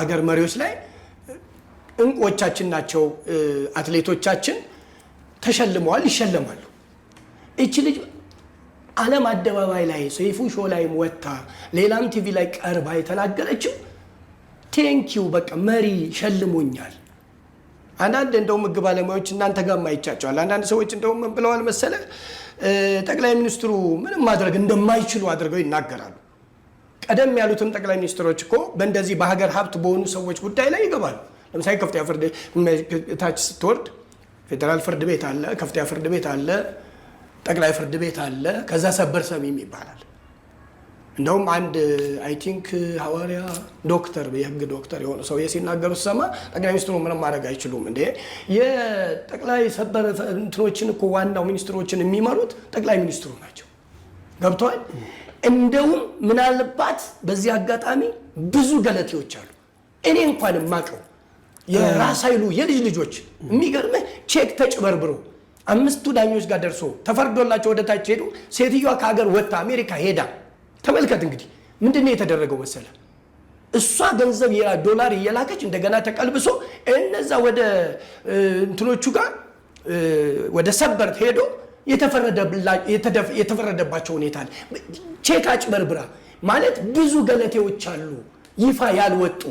አገር መሪዎች ላይ እንቆቻችን ናቸው አትሌቶቻችን ተሸልመዋል ይሸለማሉ እቺ ልጅ ዓለም አደባባይ ላይ ሰይፉ ሾው ላይ ወጣ ሌላም ቲቪ ላይ ቀርባ የተናገረችው ቴንኪው በቃ መሪ ሸልሞኛል አንዳንድ እንደው ምግብ ባለሙያዎች እናንተ ጋር ማይቻቻል አንዳንድ ሰዎች እንደው ምን ብለዋል መሰለ ጠቅላይ ሚኒስትሩ ምንም ማድረግ እንደማይችሉ አድርገው ይናገራሉ ቀደም ያሉትም ጠቅላይ ሚኒስትሮች እኮ በእንደዚህ በሀገር ሀብት በሆኑ ሰዎች ጉዳይ ላይ ይገባሉ ለምሳሌ ከፍተኛ ፍርድ ታች ስትወርድ ፌደራል ፍርድ ቤት አለ ከፍተኛ ፍርድ ቤት አለ ጠቅላይ ፍርድ ቤት አለ ከዛ ሰበር ሰሚም ይባላል እንደውም አንድ አይ ቲንክ ሐዋሪያ ዶክተር የህግ ዶክተር የሆነ ሰው ሲናገሩ ሰማ ጠቅላይ ሚኒስትሩ ምንም ማድረግ አይችሉም እንዴ የጠቅላይ ሰበር እንትኖችን እኮ ዋናው ሚኒስትሮችን የሚመሩት ጠቅላይ ሚኒስትሩ ናቸው ገብቷል እንደውም ምናልባት በዚህ አጋጣሚ ብዙ ገለቴዎች አሉ እኔ እንኳን ማቀው የራስ ኃይሉ የልጅ ልጆች የሚገርም ቼክ ተጭበርብሮ አምስቱ ዳኞች ጋር ደርሶ ተፈርዶላቸው ወደ ታች ሄዱ ሴትዮዋ ከሀገር ወጣ አሜሪካ ሄዳ ተመልከት እንግዲህ ምንድነው የተደረገው መሰለ እሷ ገንዘብ ዶላር እየላከች እንደገና ተቀልብሶ እነዛ ወደ እንትኖቹ ጋር ወደ ሰበር ሄዶ የተፈረደባቸው ሁኔታ ቼክ አጭበርብራ ማለት ብዙ ገለቴዎች አሉ ይፋ ያልወጡ